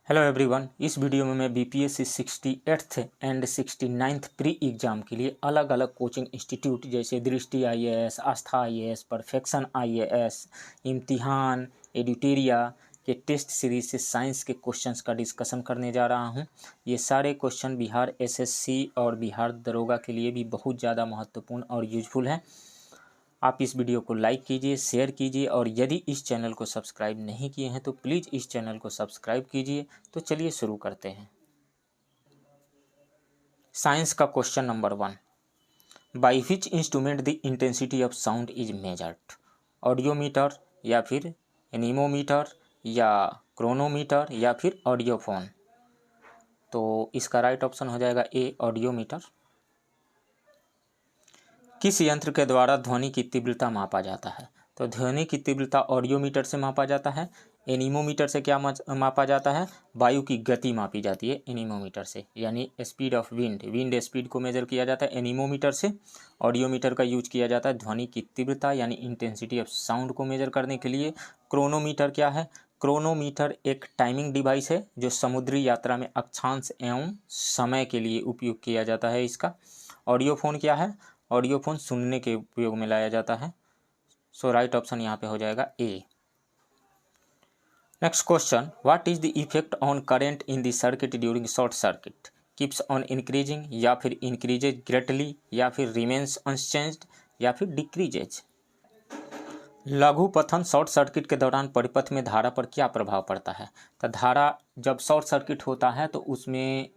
Hello everyone, इस video में मैं BPSC 68th and 69th pre exam के लिए अलग अलग कोचिंग इंस्टीट्यूट जैसे दृष्टि आईएएस, आस्था आईएएस, परफेक्शन आईएएस, इम्तिहान, एडिटेरिया के टेस्ट सीरीज से साइंस के क्वेश्चंस का डिस्कशन करने जा रहा हूं। ये सारे क्वेश्चन बिहार एसएससी और बिहार दरोगा के लिए भी बहुत ज़्यादा महत्वपूर्ण और यूजफुल हैं। आप इस वीडियो को लाइक कीजिए, शेयर कीजिए और यदि इस चैनल को सब्सक्राइब नहीं किए हैं तो प्लीज़ इस चैनल को सब्सक्राइब कीजिए। तो चलिए शुरू करते हैं। साइंस का question number 1, by which instrument the intensity of sound is measured? Audiometer या फिर एनीमोमीटर या क्रोनोमीटर या फिर ऑडियोफोन? तो इसका राइट ऑप्शन हो जाएगा ए, ऑडियोमीटर। किस यंत्र के द्वारा ध्वनि की तीव्रता मापा जाता है? तो ध्वनि की तीव्रता ऑडियोमीटर से मापा जाता है। एनीमोमीटर से क्या मापा जाता है? वायु की गति मापी जाती है एनीमोमीटर से, यानी स्पीड ऑफ विंड स्पीड को मेजर किया जाता है एनीमोमीटर से। ऑडियोमीटर का यूज किया जाता है ध्वनि की तीव्रता यानी इंटेंसिटी ऑफ साउंड को मेजर करने के लिए। क्रोनोमीटर क्या है? क्रोनोमीटर एक टाइमिंग डिवाइस है जो समुद्री यात्रा में अक्षांश एवं समय के लिए उपयोग किया जाता है इसका। ऑडियोफोन क्या है? ऑडियोफोन सुनने के उपयोग में लाया जाता है। सो राइट ऑप्शन यहाँ पे हो जाएगा A. Next question, what is the effect on current in the circuit during short circuit? Keeps on increasing या फिर इंक्रीजेज ग्रेटली या फिर रिमेन्स अनचेंज्ड या फिर डिक्रीजेज? लघु पथन शॉर्ट सर्किट के दौरान परिपथ में धारा पर क्या प्रभाव पड़ता है? तो धारा जब शॉर्ट सर्किट होता है तो उसमें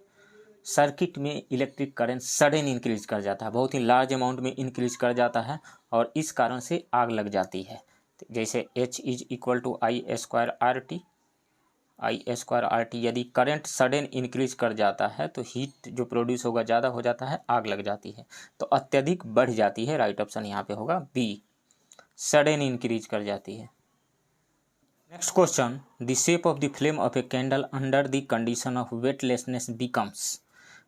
सर्किट में इलेक्ट्रिक करंट सडन इंक्रीज कर जाता है, बहुत ही लार्ज अमाउंट में इंक्रीज कर जाता है और इस कारण से आग लग जाती है। जैसे H is equal to I² RT। यदि करंट सडन इंक्रीज कर जाता है तो हीट जो प्रोड्यूस होगा ज़्यादा हो जाता है, आग लग जाती है, तो अत्यधिक बढ़ जाती है। राइट ऑप्शन यहाँ पे होगा बी, सडन इंक्रीज कर जाती है। Next question, the shape of the flame of a candle under the condition of weightlessness becomes?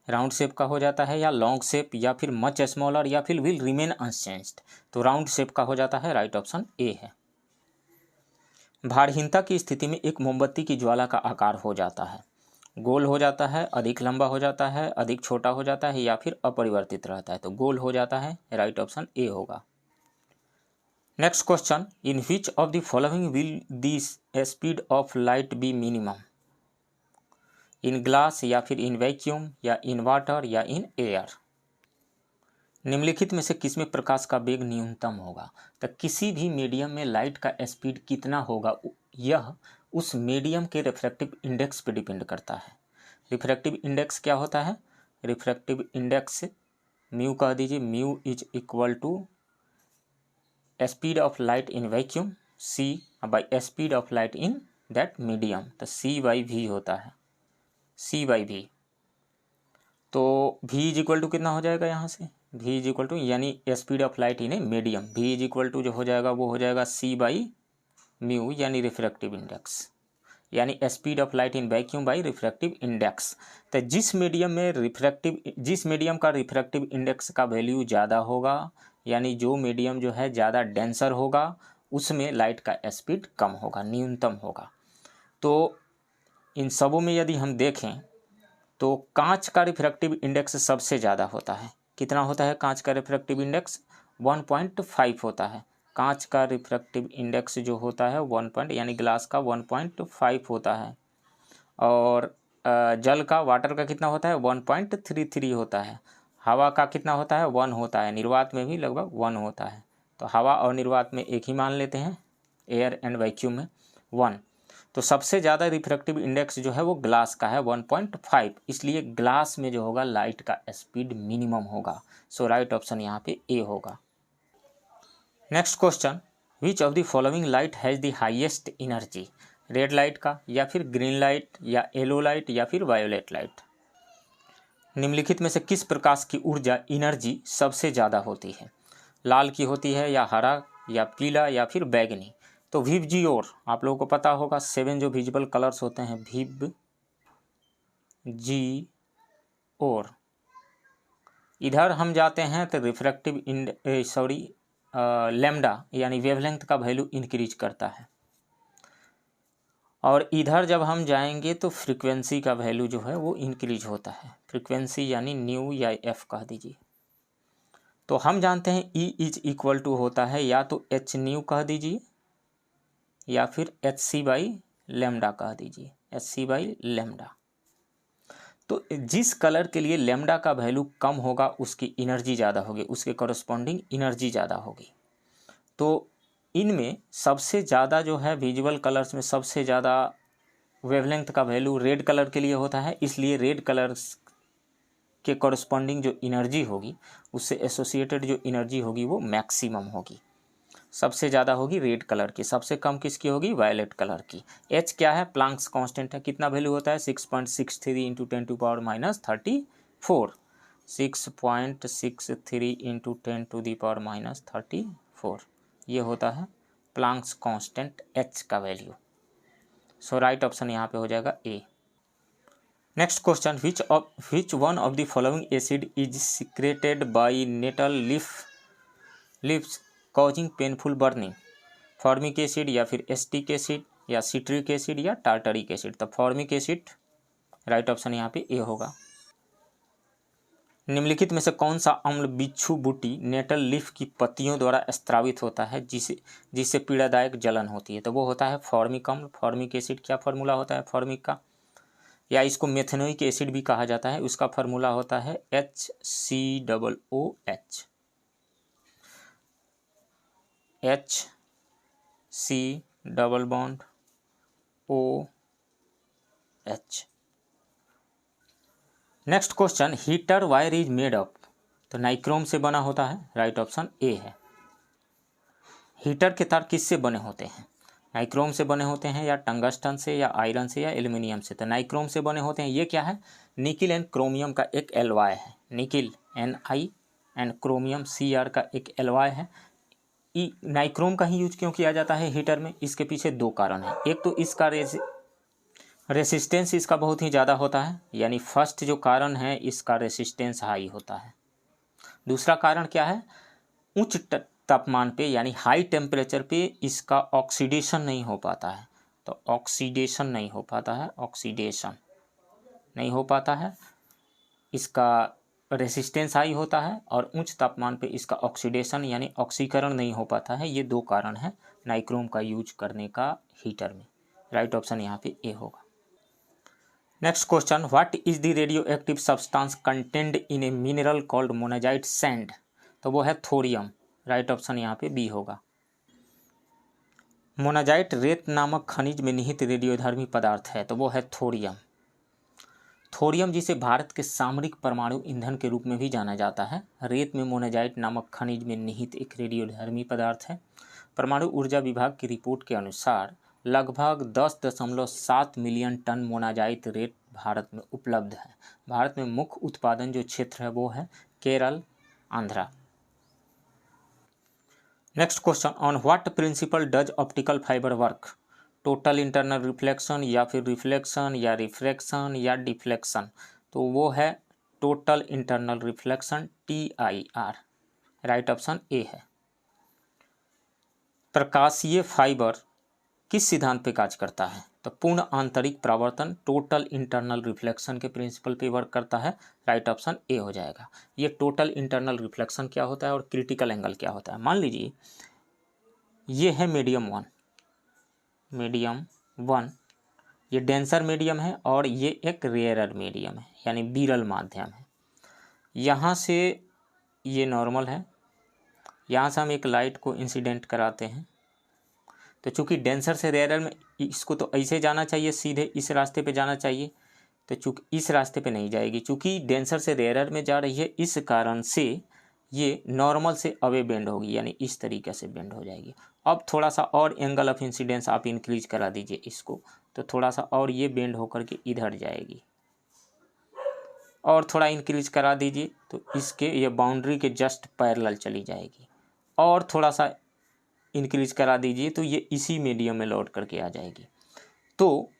Round shape का हो जाता है या लॉन्ग शेप या फिर मच स्मॉलर या फिर विल रिमेन अनचेंज्ड? तो राउंड शेप का हो जाता है। राइट ऑप्शन ए है। भारहीनता की स्थिति में एक मोमबत्ती की ज्वाला का आकार हो जाता है, गोल हो जाता है, अधिक लंबा हो जाता है, अधिक छोटा हो जाता है या फिर अपरिवर्तित रहता है? तो गोल हो जाता है। राइट ऑप्शन ए होगा। Next question, in which of the following will this speed of light B minimum? In glass या फिर इन वैक्यूम या इन वाटर या इन एयर? निम्नलिखित में से किसमें प्रकाश का वेग न्यूनतम होगा? तो किसी भी मीडियम में लाइट का स्पीड कितना होगा यह उस मीडियम के रिफ्रैक्टिव इंडेक्स पे डिपेंड करता है। रिफ्रैक्टिव इंडेक्स क्या होता है? रिफ्रैक्टिव इंडेक्स म्यू कह दीजिए, mu is equal to speed of light in vacuum c by speed of light in that medium. तो सी बाई वी होता है, सी बाई वी। तो वी इज इक्वल टू कितना हो जाएगा यहाँ से? वी इज इक्वल टू यानी speed of light in a medium, v is equal to जो हो जाएगा वो हो जाएगा सी बाई म्यू यानी रिफ्रैक्टिव इंडेक्स, यानी speed of light in vacuum by refractive index. तो जिस मीडियम का रिफ्रैक्टिव इंडेक्स का वैल्यू ज़्यादा होगा, यानी जो मीडियम जो है ज़्यादा डेंसर होगा, उसमें लाइट का स्पीड कम होगा, न्यूनतम होगा। तो इन सबों में यदि हम देखें तो कांच का रिफ्रैक्टिव इंडेक्स सबसे ज़्यादा होता है। कितना होता है कांच का रिफ्रैक्टिव इंडेक्स? 1.5 होता है। कांच का रिफ्रैक्टिव इंडेक्स जो होता है 1 यानी ग्लास का 1.5 होता है। और जल का, वाटर का कितना होता है? 1.33 होता है। हवा का कितना होता है? 1 होता है। निर्वात में भी लगभग 1 होता है। तो हवा और निर्वात में एक ही मान लेते हैं, एयर एंड वैक्यूम में 1। तो सबसे ज़्यादा रिफ्रैक्टिव इंडेक्स जो है वो ग्लास का है 1.5, इसलिए ग्लास में जो होगा लाइट का स्पीड मिनिमम होगा। सो राइट ऑप्शन यहाँ पे ए होगा। Next question, which of the following light has the highest energy? Red light का या फिर ग्रीन लाइट या येलो लाइट या फिर वायोलेट लाइट? निम्नलिखित में से किस प्रकाश की ऊर्जा एनर्जी सबसे ज़्यादा होती है? लाल की होती है या हरा या पीला या फिर बैगनी? तो विबजियोर आप लोगों को पता होगा, 7 जो विजिबल कलर्स होते हैं विब जी और। इधर हम जाते हैं तो रिफ्रैक्टिव लैम्डा यानी वेवलेंथ का वैल्यू इंक्रीज करता है। और इधर जब हम जाएंगे तो फ्रीक्वेंसी का वैल्यू जो है वो इंक्रीज होता है, फ्रीक्वेंसी यानी न्यू या एफ कह दीजिए। तो हम जानते हैं ई इज इक्वल टू होता है या तो एच न्यू कह दीजिए या फिर एच सी बाई लेमडा कह दीजिए, एच सी बाई लेमडा। तो जिस कलर के लिए लेमडा का वैल्यू कम होगा उसकी एनर्जी ज़्यादा होगी, उसके कॉरस्पॉन्डिंग एनर्जी ज़्यादा होगी। तो इनमें सबसे ज़्यादा जो है विजुअल कलर्स में सबसे ज़्यादा वेवलेंथ का वैल्यू रेड कलर के लिए होता है, इसलिए रेड कलर्स के कॉरस्पॉन्डिंग जो एनर्जी होगी उससे एसोसिएटेड जो एनर्जी होगी वो मैक्सिमम होगी, सबसे ज़्यादा होगी रेड कलर की, सबसे कम किसकी होगी, वायलेट कलर की। एच क्या है, प्लांक्स कांस्टेंट है, कितना वैल्यू होता है 6.63 इंटू 10⁻34, 6.63 इंटू 10⁻34 ये होता है प्लांक्स कांस्टेंट एच का वैल्यू। सो राइट ऑप्शन यहाँ पे हो जाएगा A. Next question, which one of the following acid is secreted by nettle leaves causing painful burning, formic acid या फिर एस्टिक एसिड या सिट्रिक एसिड या टार्टरिक एसिड। तो फॉर्मिक एसिड राइट ऑप्शन यहाँ पे ए होगा। निम्नलिखित में से कौन सा अम्ल बिच्छू बूटी नेटल लीफ की पत्तियों द्वारा स्त्रावित होता है जिससे पीड़ादायक जलन होती है, तो वो होता है फॉर्मिक अम्ल। फॉर्मिक एसिड क्या फार्मूला होता है फॉर्मिक का, या इसको मेथनोइक एसिड भी कहा जाता है, उसका फार्मूला होता है HCOOH, HC double bond OH। Next question, heater wire is made of, तो नाइक्रोम से बना होता है, राइट ऑप्शन ए है। हीटर के तार किससे बने होते हैं, नाइक्रोम से बने होते हैं या टंगस्टन से या आयरन से या एल्युमिनियम से, तो नाइक्रोम से बने होते हैं। ये क्या है, निकिल एंड क्रोमियम का एक एलॉय है, nickel Ni and chromium Cr का एक एलॉय है। नाइक्रोम का ही यूज क्यों किया जाता है हीटर में, इसके पीछे दो कारण है। एक तो इसका रेसिस्टेंस इसका बहुत ही ज़्यादा होता है, यानी फर्स्ट जो कारण है इसका रेसिस्टेंस हाई होता है। दूसरा कारण क्या है, उच्च तापमान पे यानी हाई टेम्परेचर पे इसका ऑक्सीडेशन नहीं हो पाता है, तो ऑक्सीडेशन नहीं हो पाता है, ऑक्सीडेशन नहीं हो पाता है, इसका रेसिस्टेंस हाई होता है और उच्च तापमान पे इसका ऑक्सीडेशन यानी ऑक्सीकरण नहीं हो पाता है। ये दो कारण है नाइक्रोम का यूज करने का हीटर में, राइट ऑप्शन यहाँ पे ए होगा। Next question, what is the radio active substance contained in a mineral called monazite sand, तो वो है थोरियम, राइट ऑप्शन यहाँ पे बी होगा। मोनाजाइट रेत नामक खनिज में निहित रेडियोधर्मी पदार्थ है, तो वो है थोरियम। थोरियम जिसे भारत के सामरिक परमाणु ईंधन के रूप में भी जाना जाता है, रेत में मोनाजाइट नामक खनिज में निहित एक रेडियोधर्मी पदार्थ है। परमाणु ऊर्जा विभाग की रिपोर्ट के अनुसार लगभग 10.7 मिलियन टन मोनाजाइट रेत भारत में उपलब्ध है। भारत में मुख्य उत्पादन जो क्षेत्र है वो है Kerala, Andhra. Next question, on what principle does optical fibre work, total internal reflection या फिर रिफ्लेक्शन या रिफ्रैक्शन या डिफ्लेक्शन, तो वो है total internal reflection, TIR, right option ए है। प्रकाशीय फाइबर किस सिद्धांत पे कार्य करता है, तो पूर्ण आंतरिक परावर्तन, टोटल इंटरनल रिफ्लेक्शन के प्रिंसिपल पे वर्क करता है, राइट ऑप्शन ए हो जाएगा। ये टोटल इंटरनल रिफ्लेक्शन क्या होता है और क्रिटिकल एंगल क्या होता है, मान लीजिए ये है मीडियम वन, ये डेंसर मीडियम है और ये एक रेयरर मीडियम है यानी विरल माध्यम है। यहाँ से ये नॉर्मल है, यहाँ से हम एक लाइट को इंसिडेंट कराते हैं, तो चूंकि डेंसर से रेयरर में इसको तो ऐसे जाना चाहिए, सीधे इस रास्ते पे जाना चाहिए, तो चूंकि इस रास्ते पे नहीं जाएगी, चूंकि डेंसर से रेयरर में जा रही है, इस कारण से ये नॉर्मल से अवे बेंड होगी यानी इस तरीके से बेंड हो जाएगी। अब थोड़ा सा और एंगल ऑफ इंसिडेंस आप इंक्रीज करा दीजिए इसको, तो थोड़ा सा और ये बेंड होकर के इधर जाएगी, और थोड़ा इंक्रीज करा दीजिए तो इसके ये बाउंड्री के जस्ट पैरेलल चली जाएगी, और थोड़ा सा इंक्रीज करा दीजिए तो ये इसी मीडियम में लौट करके आ जाएगी। तो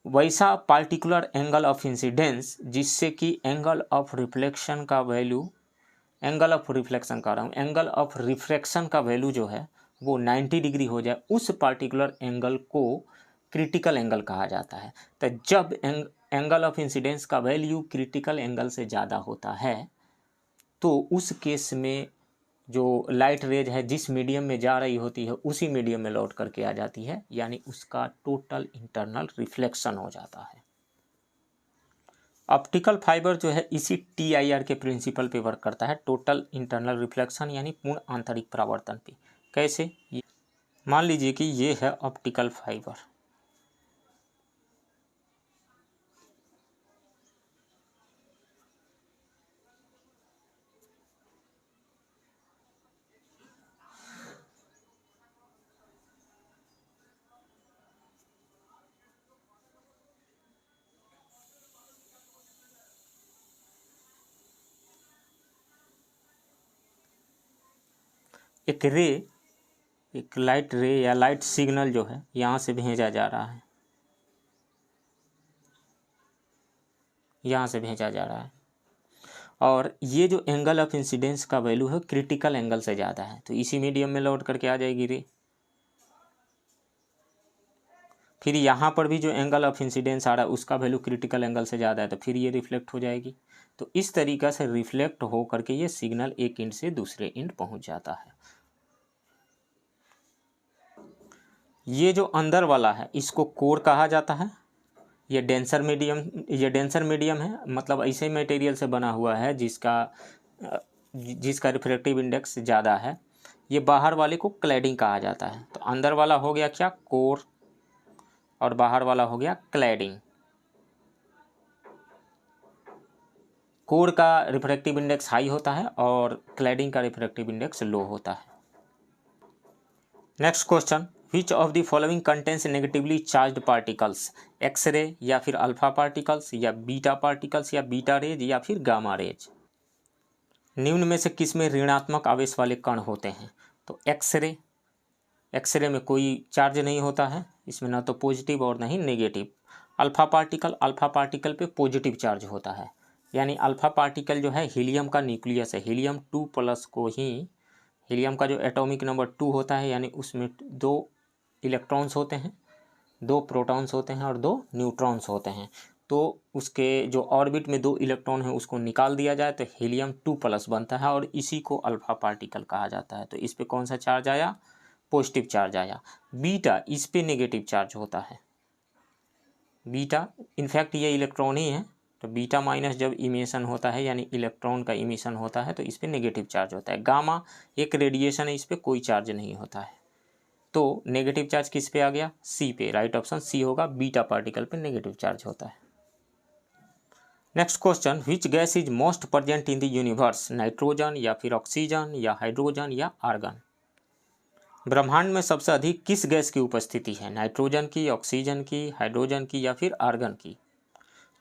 वैसा पार्टिकुलर एंगल ऑफ इंसिडेंस जिससे कि एंगल ऑफ रिफ्लेक्शन का वैल्यू, एंगल ऑफ रिफ्लेक्शन कह रहा हूँ, एंगल ऑफ रिफ्रैक्शन का वैल्यू जो है वो 90 डिग्री हो जाए, उस पार्टिकुलर एंगल को क्रिटिकल एंगल कहा जाता है। तो जब एंगल ऑफ इंसिडेंस का वैल्यू क्रिटिकल एंगल से ज़्यादा होता है तो उस केस में जो लाइट रेज है जिस मीडियम में जा रही होती है उसी मीडियम में लौट करके आ जाती है, यानी उसका टोटल इंटरनल रिफ्लेक्शन हो जाता है। ऑप्टिकल फाइबर जो है इसी TIR के प्रिंसिपल पे वर्क करता है, टोटल इंटरनल रिफ्लेक्शन यानी पूर्ण आंतरिक परावर्तन पे। कैसे? मान लीजिए कि ये है ऑप्टिकल फाइबर, एक रे, एक लाइट रे या लाइट सिग्नल जो है यहाँ से भेजा जा रहा है, यहाँ से भेजा जा रहा है, और ये जो एंगल ऑफ इंसिडेंस का वैल्यू है क्रिटिकल एंगल से ज़्यादा है, तो इसी मीडियम में लौट करके आ जाएगी रे। फिर यहाँ पर भी जो एंगल ऑफ इंसिडेंस आ रहा है उसका वैल्यू क्रिटिकल एंगल से ज़्यादा है, तो फिर ये रिफ्लेक्ट हो जाएगी। तो इस तरीक़ा से रिफ्लेक्ट हो करके ये सिग्नल एक एंड से दूसरे एंड पहुँच जाता है। ये जो अंदर वाला है इसको कोर कहा जाता है। ये डेंसर मीडियम है, मतलब ऐसे मटेरियल से बना हुआ है जिसका रिफ्रैक्टिव इंडेक्स ज़्यादा है। ये बाहर वाले को क्लैडिंग कहा जाता है। तो अंदर वाला हो गया क्या? कोर, और बाहर वाला हो गया क्लैडिंग। कोर का रिफ्रैक्टिव इंडेक्स हाई होता है और क्लैडिंग का रिफ्रैक्टिव इंडेक्स लो होता है। Next question, which of the following contains negatively charged particles? X ray या फिर अल्फा पार्टिकल्स या बीटा पार्टिकल्स या बीटा रेज या फिर गामा रेज। निम्न में से किस में ऋणात्मक आवेश वाले कण होते हैं? तो एक्सरे में कोई चार्ज नहीं होता है, इसमें ना तो पॉजिटिव और ना ही नेगेटिव। अल्फा पार्टिकल पे पॉजिटिव चार्ज होता है, यानी अल्फा पार्टिकल जो है हीलियम का न्यूक्लियस है, हीलियम 2+ को ही, हीलियम का जो एटॉमिक नंबर 2 होता है यानी उसमें 2 इलेक्ट्रॉन्स होते हैं, 2 प्रोटॉन्स होते हैं और 2 न्यूट्रॉन्स होते हैं। तो उसके जो ऑर्बिट में 2 इलेक्ट्रॉन है उसको निकाल दिया जाए तो हीलियम 2+ बनता है और इसी को अल्फा पार्टिकल कहा जाता है। तो इस पे कौन सा चार्ज आया? पॉजिटिव चार्ज आया। बीटा, इस पे नेगेटिव चार्ज होता है। बीटा इनफैक्ट ये इलेक्ट्रॉन ही है, तो बीटा माइनस जब इमिशन होता है यानी इलेक्ट्रॉन का इमिशन होता है तो इस पे नेगेटिव चार्ज होता है। गामा एक रेडिएशन है, इस पे कोई चार्ज नहीं होता है। तो नेगेटिव चार्ज किस पे आ गया? सी पे। राइट ऑप्शन सी होगा, बीटा पार्टिकल पे नेगेटिव चार्ज होता है। Next question, which gas is most present in the universe? Nitrogen या फिर ऑक्सीजन या हाइड्रोजन या आर्गन। ब्रह्मांड में सबसे अधिक किस गैस की उपस्थिति है? नाइट्रोजन की, ऑक्सीजन की, हाइड्रोजन की या फिर आर्गन की।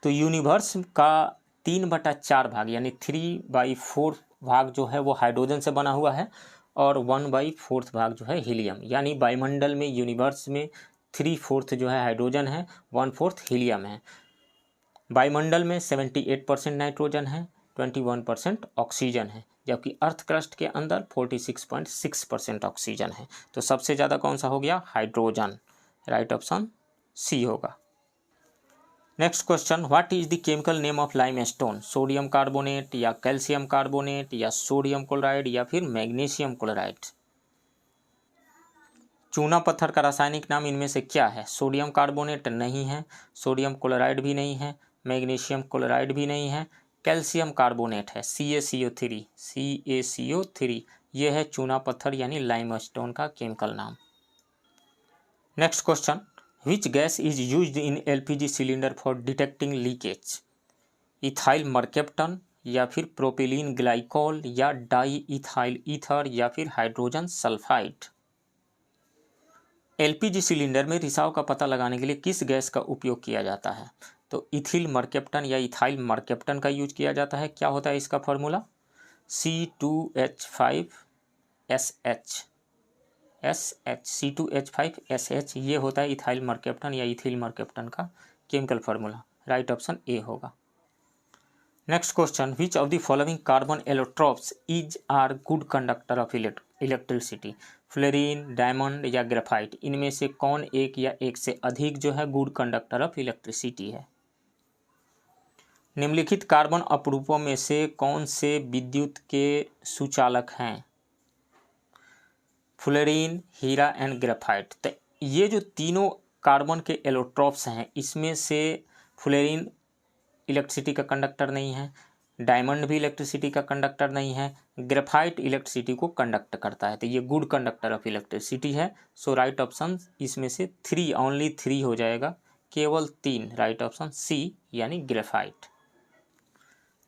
तो यूनिवर्स का 3/4 भाग यानी 3/4 भाग जो है वो हाइड्रोजन से बना हुआ है और 1/4 भाग जो है हीलियम, यानी वायुमंडल में यूनिवर्स में 3/4 जो है हाइड्रोजन है, 1/4 हीलियम है। वायुमंडल में 78% नाइट्रोजन है, 21% ऑक्सीजन है, जबकि अर्थ क्रस्ट के अंदर 46.6% ऑक्सीजन है। तो सबसे ज़्यादा कौन सा हो गया? हाइड्रोजन। राइट ऑप्शन सी होगा। Next question, what is the chemical name of limestone? Sodium carbonate या कैल्शियम कार्बोनेट या सोडियम क्लोराइड या फिर मैग्नीशियम क्लोराइड। चूना पत्थर का रासायनिक नाम इनमें से क्या है? सोडियम कार्बोनेट नहीं है, सोडियम क्लोराइड भी नहीं है, मैग्नीशियम क्लोराइड भी नहीं है, कैल्शियम कार्बोनेट है, CaCO3। ये है चूना पत्थर यानी लाइमस्टोन का केमिकल नाम। Next question, which gas is used in LPG cylinder for detecting leakage? Ethyl mercaptan या फिर प्रोपिलीन ग्लाइकोल या डाई इथाइल ईथर या फिर हाइड्रोजन सल्फाइड। LPG सिलेंडर में रिसाव का पता लगाने के लिए किस गैस का उपयोग किया जाता है? तो इथिल मर्केप्टन या इथाइल मर्केप्टन का यूज किया जाता है। क्या होता है इसका फॉर्मूला? C2H5SH, ये होता है इथाइल मर्केप्टन या इथिल मर्केप्टन का chemical formula. Right option A होगा। Next question, which of the following carbon allotropes is are good conductor of electricity? Fluorine, diamond या ग्रेफाइट, इनमें से कौन एक या एक से अधिक जो है गुड कंडक्टर ऑफ इलेक्ट्रिसिटी है? निम्नलिखित कार्बन अपरूपों में से कौन से विद्युत के सुचालक हैं? फ्लोरीन, हीरा एंड ग्रेफाइट। तो ये जो तीनों कार्बन के एलोट्रॉप्स हैं, इसमें से फ्लोरीन इलेक्ट्रिसिटी का कंडक्टर नहीं है, डायमंड भी इलेक्ट्रिसिटी का कंडक्टर नहीं है, ग्रेफाइट इलेक्ट्रिसिटी को कंडक्ट करता है, तो ये गुड कंडक्टर ऑफ इलेक्ट्रिसिटी है। सो राइट ऑप्शन इसमें से 3, ओनली 3 हो जाएगा, केवल 3, राइट ऑप्शन सी यानी graphite.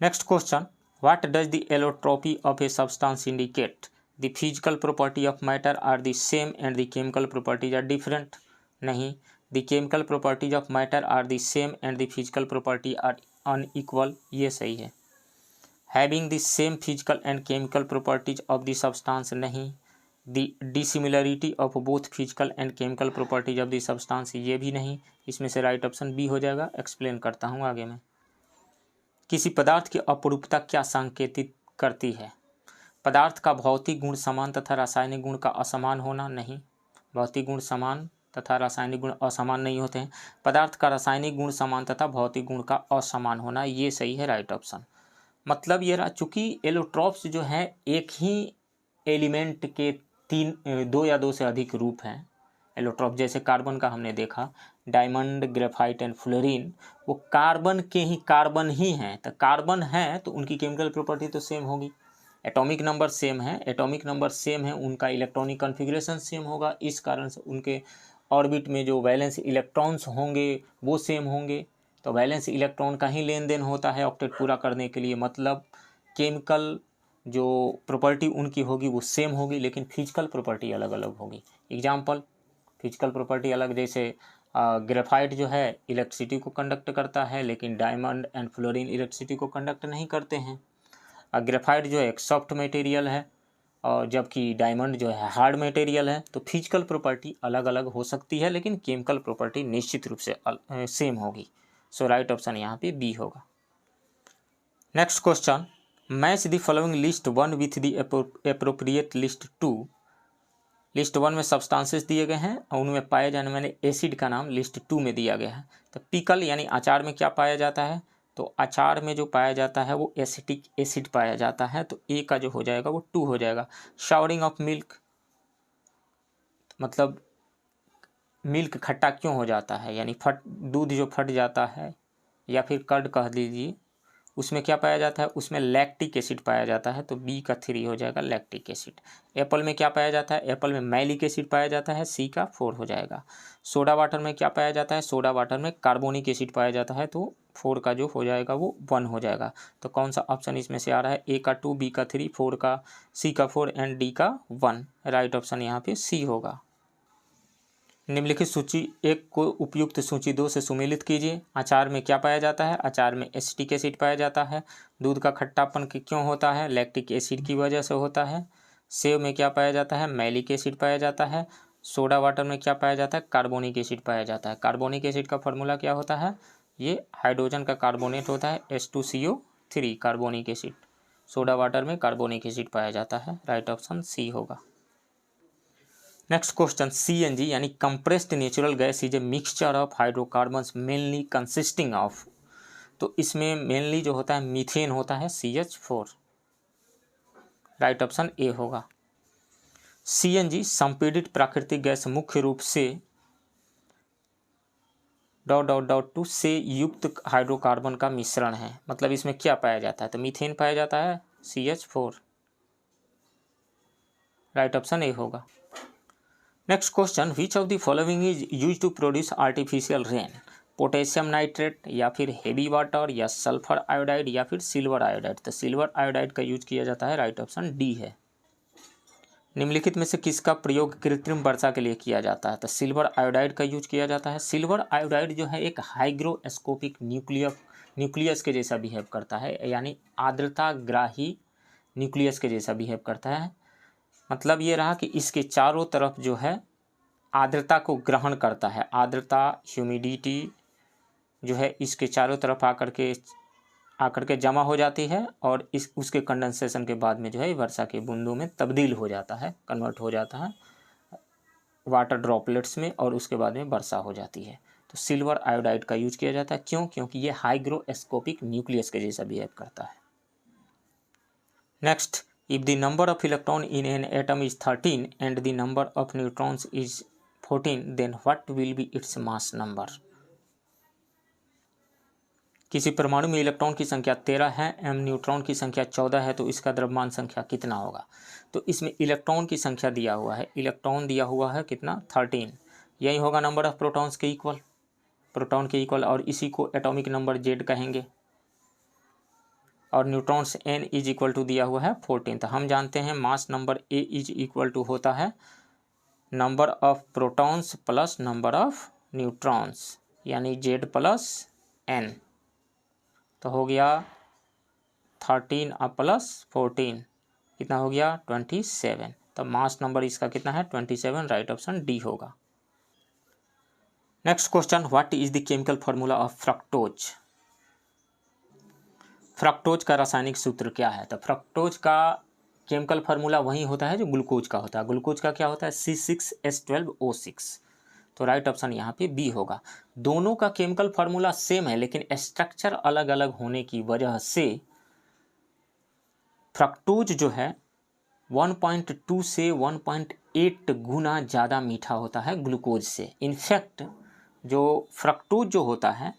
Next question, what does the allotropy of a substance indicate? The physical property of matter are the same and the chemical properties are different? नहीं, the chemical properties of matter are the same and the physical property are unequal, ये सही है। Having the same physical and chemical properties of the substance, नहीं। The dissimilarity of both physical and chemical properties of the substance, ये भी नहीं। इसमें से right option B हो जाएगा। एक्सप्लेन करता हूँ आगे में। किसी पदार्थ की अपरूपता क्या संकेतित करती है? पदार्थ का भौतिक गुण समान तथा रासायनिक गुण का असमान होना, नहीं। भौतिक गुण समान तथा रासायनिक गुण असमान नहीं होते हैं। पदार्थ का रासायनिक गुण समान तथा भौतिक गुण का असमान होना, ये सही है, राइट ऑप्शन। मतलब ये रहा, चूंकि एलोट्रॉप्स जो है एक ही एलिमेंट के 2 या 2 से अधिक रूप हैं एलोट्रॉप, जैसे कार्बन का हमने देखा, डायमंड, ग्रेफाइट एंड फ्लोरीन, वो कार्बन ही हैं। तो कार्बन है तो उनकी केमिकल प्रॉपर्टी तो सेम होगी, एटॉमिक नंबर सेम है, उनका इलेक्ट्रॉनिक कॉन्फ़िगरेशन सेम होगा, इस कारण से उनके ऑर्बिट में जो वैलेंस इलेक्ट्रॉन्स होंगे वो सेम होंगे। तो वैलेंस इलेक्ट्रॉन का ही लेन देन होता है ऑक्टेट पूरा करने के लिए, मतलब केमिकल जो प्रॉपर्टी उनकी होगी वो सेम होगी, लेकिन फिजिकल प्रॉपर्टी अलग अलग होगी। एग्जाम्पल, फिजिकल प्रॉपर्टी अलग, जैसे ग्रेफाइट जो है इलेक्ट्रिसिटी को कंडक्ट करता है, लेकिन डायमंड एंड फ्लोरीन इलेक्ट्रिसिटी को कंडक्ट नहीं करते हैं। ग्रेफाइट जो है एक सॉफ्ट मटेरियल है और जबकि डायमंड जो है हार्ड मटेरियल है। तो फिजिकल प्रॉपर्टी अलग अलग हो सकती है, लेकिन केमिकल प्रॉपर्टी निश्चित रूप से सेम होगी। सो राइट ऑप्शन यहाँ पे बी होगा। Next question, match the following list 1 with the appropriate list 2। List 1 में सब्सटेंसेस दिए गए हैं और उनमें पाए जाने वाले एसिड का नाम लिस्ट 2 में दिया गया है। तो पिकल यानी अचार में क्या पाया जाता है? तो अचार में जो पाया जाता है वो एसिटिक एसिड पाया जाता है, तो ए का जो हो जाएगा वो 2 हो जाएगा। शावरिंग ऑफ मिल्क, मतलब मिल्क खट्टा क्यों हो जाता है, यानी दूध जो फट जाता है या फिर कर्ड कह दीजिए, उसमें क्या पाया जाता है? उसमें लैक्टिक एसिड पाया जाता है, तो बी का 3 हो जाएगा, लैक्टिक एसिड। एप्पल में क्या पाया जाता है? एप्पल में मैलिक एसिड पाया जाता है, सी का 4 हो जाएगा। सोडा वाटर में क्या पाया जाता है? सोडा वाटर में कार्बोनिक एसिड पाया जाता है, तो 4 का जो हो जाएगा वो 1 हो जाएगा। तो कौन सा ऑप्शन इसमें से आ रहा है? ए का 2, बी का 3, 4 का, सी का 4 एंड डी का 1। राइट ऑप्शन यहाँ पे सी होगा। निम्नलिखित सूची 1 को उपयुक्त सूची 2 से सुमेलित कीजिए। अचार में क्या पाया जाता है? अचार में एसिटिक एसिड पाया जाता है। दूध का खट्टापन क्यों होता है? लैक्टिक एसिड की वजह से होता है। सेव में क्या पाया जाता है? मैलिक एसिड पाया जाता है। सोडा वाटर में क्या पाया जाता है? कार्बोनिक एसिड पाया जाता है। कार्बोनिक एसिड का फॉर्मूला क्या होता है? ये हाइड्रोजन का कार्बोनेट होता है, H2CO3 carbonic acid. Soda water में कार्बोनिक एसिड पाया जाता है, राइट ऑप्शन सी होगा। नेक्स्ट क्वेश्चन, CNG यानी compressed natural gas is a mixture of hydrocarbons mainly consisting of, तो इसमें मेनली जो होता है मीथेन होता है, CH4। राइट ऑप्शन ए होगा। CNG संपीड़ित प्राकृतिक गैस मुख्य रूप से ... से युक्त हाइड्रोकार्बन का मिश्रण है, मतलब इसमें क्या पाया जाता है? तो मीथेन पाया जाता है, CH4। राइट ऑप्शन ए होगा। Next question, which of the following is use to produce artificial rain? Potassium nitrate या फिर हेवी वाटर या सल्फर आयोडाइड या फिर सिल्वर आयोडाइड? तो सिल्वर आयोडाइड का यूज किया जाता है, राइट ऑप्शन डी है। निम्नलिखित में से किसका प्रयोग कृत्रिम वर्षा के लिए किया जाता है? तो सिल्वर आयोडाइड का यूज किया जाता है। सिल्वर आयोडाइड जो है एक हाइग्रोस्कोपिक न्यूक्लियस के जैसा बिहेव करता है, यानी आर्द्रताग्राही न्यूक्लियस के जैसा बिहेव करता है। मतलब ये रहा कि इसके चारों तरफ जो है आर्द्रता को ग्रहण करता है, आर्द्रता ह्यूमिडिटी जो है इसके चारों तरफ आकर के जमा हो जाती है और उसके कंडेंसेशन के बाद में जो है वर्षा के बूंदों में तब्दील हो जाता है, कन्वर्ट हो जाता है। वाटर ड्रॉपलेट्स में और उसके बाद में वर्षा हो जाती है। तो सिल्वर आयोडाइड का यूज किया जाता है, क्यों? क्योंकि ये हाइग्रोस्कोपिक न्यूक्लियस के जैसा बिहेव करता है। Next, if the number of electron in an atom is 13 and the number of neutrons is 14 then what will be its mass number. किसी परमाणु में इलेक्ट्रॉन की संख्या 13 है एवं न्यूट्रॉन की संख्या 14 है, तो इसका द्रव्यमान संख्या कितना होगा? तो इसमें इलेक्ट्रॉन की संख्या दिया हुआ है, इलेक्ट्रॉन दिया हुआ है कितना? 13। यही होगा नंबर ऑफ प्रोटॉन्स के इक्वल, प्रोटॉन के इक्वल, और इसी को एटॉमिक नंबर जेड कहेंगे। और neutrons n is equal to दिया हुआ है 14। तो हम जानते हैं mass number A is equal to होता है number of protons plus number of neutrons, यानी Z प्लस n। तो हो गया 13 और प्लस 14 कितना हो गया? 27। तो मास नंबर इसका कितना है? 27। राइट ऑप्शन डी होगा। Next question, what is the chemical formula of fructose. Fructose का रासायनिक सूत्र क्या है? तो फ्रक्टोज का केमिकल फार्मूला वही होता है जो ग्लूकोज का होता है। ग्लूकोज का क्या होता है? C6H12O6। तो राइट ऑप्शन यहाँ पे बी होगा। दोनों का केमिकल फार्मूला सेम है, लेकिन स्ट्रक्चर अलग अलग होने की वजह से फ्रक्टोज जो है 1.2 से 1.8 गुना ज़्यादा मीठा होता है ग्लूकोज से। इनफैक्ट जो फ्रक्टोज जो होता है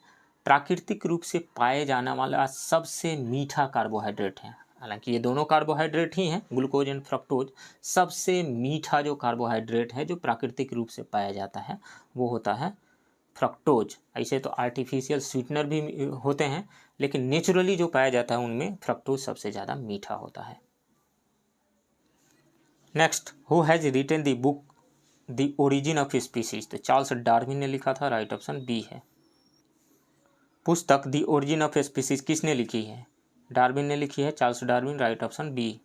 प्राकृतिक रूप से पाए जाने वाला सबसे मीठा कार्बोहाइड्रेट है। हालांकि ये दोनों कार्बोहाइड्रेट ही हैं, ग्लूकोज एंड फ्रक्टोज। सबसे मीठा जो कार्बोहाइड्रेट है जो प्राकृतिक रूप से पाया जाता है वो होता है फ्रक्टोज। ऐसे तो आर्टिफिशियल स्वीटनर भी होते हैं, लेकिन नेचुरली जो पाया जाता है उनमें फ्रक्टोज सबसे ज़्यादा मीठा होता है। Next, who has written the book the origin of species. तो चार्ल्स डार्विन ने लिखा था। राइट ऑप्शन बी है। पुस्तक द ओरिजिन ऑफ स्पीसीज किसने लिखी है? डार्विन ने लिखी है, Charles Darwin. Right option B.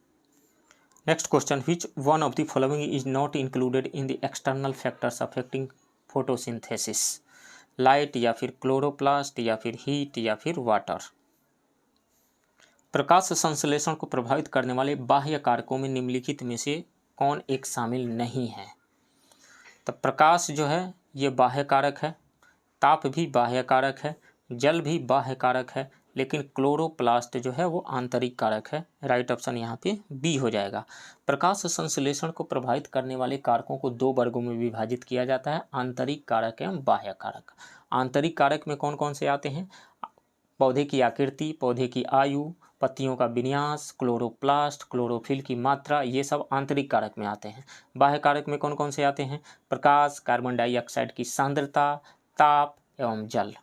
Next question, which one of the following is not included in the external factors affecting photosynthesis. Light या फिर क्लोरोप्लास्ट या फिर हीट या फिर वाटर। प्रकाश संश्लेषण को प्रभावित करने वाले बाह्य कारकों में निम्नलिखित में से कौन एक शामिल नहीं है? तो प्रकाश जो है ये बाह्य कारक है, ताप भी बाह्य कारक है, जल भी बाह्य कारक है, लेकिन क्लोरोप्लास्ट जो है वो आंतरिक कारक है। राइट ऑप्शन यहाँ पे बी हो जाएगा। प्रकाश संश्लेषण को प्रभावित करने वाले कारकों को दो वर्गों में विभाजित किया जाता है, आंतरिक कारक एवं बाह्य कारक। आंतरिक कारक में कौन कौन से आते हैं? पौधे की आकृति, पौधे की आयु, पत्तियों का विन्यास, क्लोरोप्लास्ट, क्लोरोफिल की मात्रा, ये सब आंतरिक कारक में आते हैं। बाह्य कारक में कौन कौन से आते हैं? प्रकाश, कार्बन डाइऑक्साइड की सांद्रता, ताप एवं जल।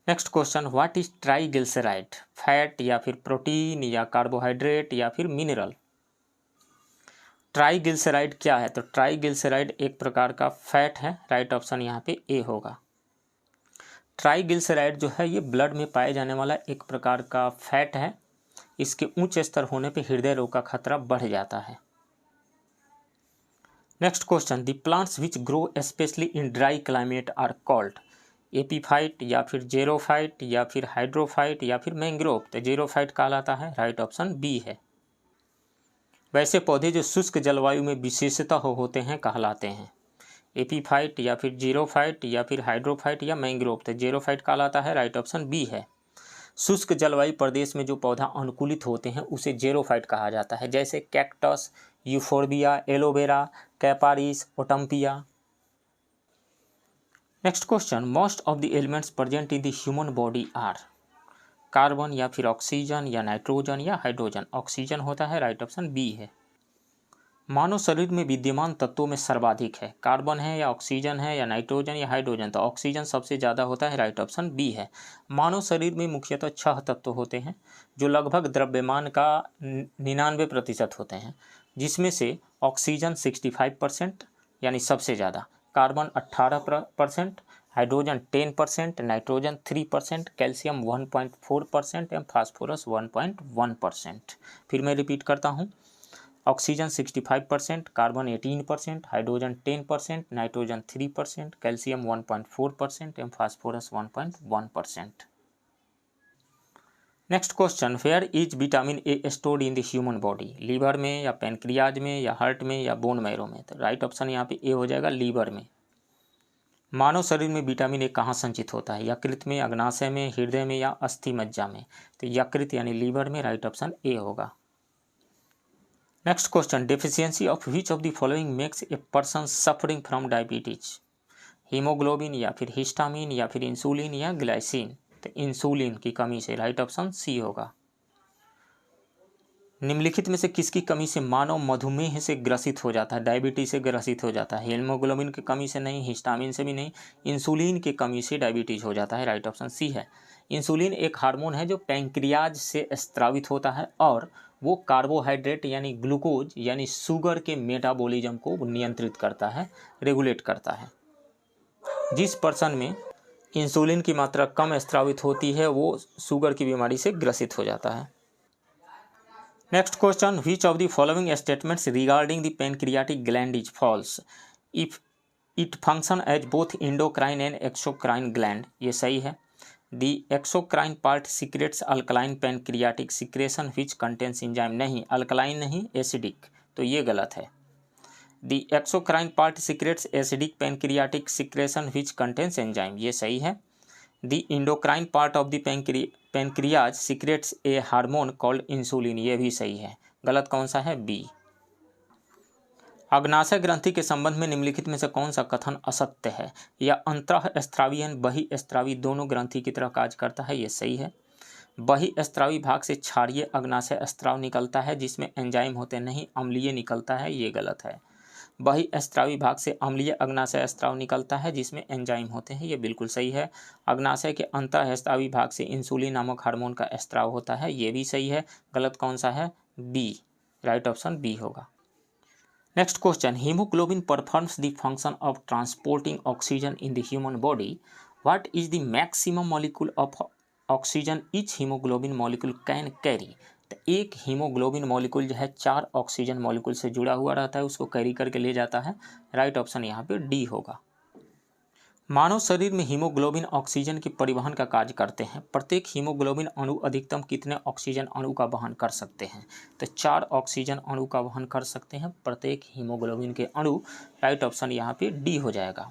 Next question, what is triglyceride. Fat या फिर प्रोटीन या कार्बोहाइड्रेट या फिर मिनरल। ट्राइग्लिसराइड क्या है? तो ट्राइग्लिसराइड एक प्रकार का फैट है। राइट ऑप्शन यहाँ पे ए होगा। ट्राइग्लिसराइड जो है ये ब्लड में पाए जाने वाला एक प्रकार का फैट है। इसके उच्च स्तर होने पे हृदय रोग का खतरा बढ़ जाता है। Next question, the plants which grow specially in dry climate are called. Epiphyte या फिर जेरोफाइट या फिर हाइड्रोफाइट या फिर मैंग्रोव। तो जेरोफाइट कहलाता है। राइट ऑप्शन बी है। वैसे पौधे जो शुष्क जलवायु में विशेषतः होते हैं कहलाते हैं एपीफाइट या फिर जीरोफाइट या फिर हाइड्रोफाइट या मैंग्रोव। तो जेरोफाइट कहलाता है। राइट ऑप्शन बी है। शुष्क जलवायु प्रदेश में जो पौधा अनुकूलित होते हैं उसे जेरोफाइट कहा जाता है, जैसे कैक्टस, यूफोर्बिया, एलोवेरा, कैपारिस, ओटम्पिया। Next question, most of the elements present in the human body are. Carbon या फिर ऑक्सीजन या नाइट्रोजन या हाइड्रोजन। ऑक्सीजन होता है। राइट ऑप्शन बी है। मानव शरीर में विद्यमान तत्वों में सर्वाधिक है, कार्बन है या ऑक्सीजन है या नाइट्रोजन या हाइड्रोजन। तो ऑक्सीजन सबसे ज़्यादा होता है। राइट ऑप्शन बी है। मानव शरीर में मुख्यतः 6 तत्व होते हैं जो लगभग द्रव्यमान का 99% होते हैं, जिसमें से ऑक्सीजन 65% यानी सबसे ज़्यादा, कार्बन 18%, हाइड्रोजन 10%, नाइट्रोजन 3%, कैल्शियम 1.4% एवं फास्फोरस 1.1%। फिर मैं रिपीट करता हूँ, oxygen 65%, carbon 18%, hydrogen 10%, nitrogen 3%, calcium 1.4% एवं phosphorus 1.1%। Next question, where is vitamin A stored in the human body? Liver में या पैनक्रियाज में या हार्ट में या बोन मैरो में? तो राइट ऑप्शन यहाँ पे ए हो जाएगा, लीवर में। मानव शरीर में विटामिन ए कहाँ संचित होता है? यकृत में, अग्नाशय में, हृदय में या अस्थि मज्जा में? तो यकृत यानी लीवर में, राइट ऑप्शन ए होगा। Next question, deficiency of which of the following makes a person suffering from diabetes? Haemoglobin या फिर हिस्टामिन या फिर इंसुलिन या ग्लाइसिन? तो इंसुलिन की कमी से, राइट ऑप्शन सी होगा। निम्नलिखित में से किसकी कमी से मानव मधुमेह से ग्रसित हो जाता है, डायबिटीज से ग्रसित हो जाता है? हीमोग्लोबिन की कमी से नहीं, हिस्टामिन से भी नहीं, इंसुलिन की कमी से डायबिटीज हो जाता है, राइट ऑप्शन सी है। इंसुलिन एक हार्मोन है जो पैंक्रियाज से स्त्रावित होता है और वो कार्बोहाइड्रेट यानी ग्लूकोज यानी शुगर के मेटाबॉलिज्म को नियंत्रित करता है, रेगुलेट करता है। जिस पर्सन में इंसुलिन की मात्रा कम स्त्रावित होती है वो शुगर की बीमारी से ग्रसित हो जाता है। Next question, which of the following statements regarding the pancreatic gland is false? If it function as both endocrine and exocrine gland? ये सही है। The exocrine part secretes alkaline pancreatic secretion which contains enzyme? नहीं, alkaline नहीं, acidic, तो ये गलत है। The exocrine part secretes acidic pancreatic secretion which contains enzyme? ये सही है। The endocrine part of the pancreas secretes a hormone called insulin? ये भी सही है। गलत कौन सा है? बी। अग्नाशय ग्रंथि के संबंध में निम्नलिखित में से कौन सा कथन असत्य है? या अंतःस्त्रावी एवं बहिस्त्रावी दोनों ग्रंथि की तरह कार्य करता है? ये सही है। बहिस्त्रावी भाग से क्षारीय अग्नाशय स्त्राव निकलता है जिसमें एंजाइम होते नहीं, अम्लीय निकलता है, ये गलत है। बहिस्त्रावी भाग से अम्लीय अग्नाशय स्त्राव निकलता है जिसमें एंजाइम होते हैं, ये बिल्कुल सही है। अग्नाशय के अंतःस्त्रावी भाग से इंसुलिन नामक हार्मोन का स्त्राव होता है, ये भी सही है। गलत कौन सा है? बी, राइट ऑप्शन बी होगा। Next question, haemoglobin performs the function of transporting oxygen in the human body. What is the maximum molecule of oxygen each haemoglobin molecule can carry? तो एक हीमोग्लोबिन मॉलिक्यूल जो है 4 oxygen molecule से जुड़ा हुआ रहता है, उसको कैरी करके ले जाता है, राइट ऑप्शन यहाँ पे डी होगा। मानव शरीर में हीमोग्लोबिन ऑक्सीजन के परिवहन का कार्य करते हैं। प्रत्येक हीमोग्लोबिन अणु अधिकतम कितने ऑक्सीजन अणु का वहन कर सकते हैं? तो 4 ऑक्सीजन अणु का वहन कर सकते हैं प्रत्येक हीमोग्लोबिन के अणु, राइट ऑप्शन यहाँ पे डी हो जाएगा।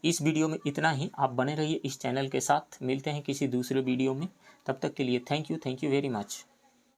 इस वीडियो में इतना ही। आप बने रहिए इस चैनल के साथ। मिलते हैं किसी दूसरे वीडियो में, तब तक के लिए थैंक यू वेरी मच।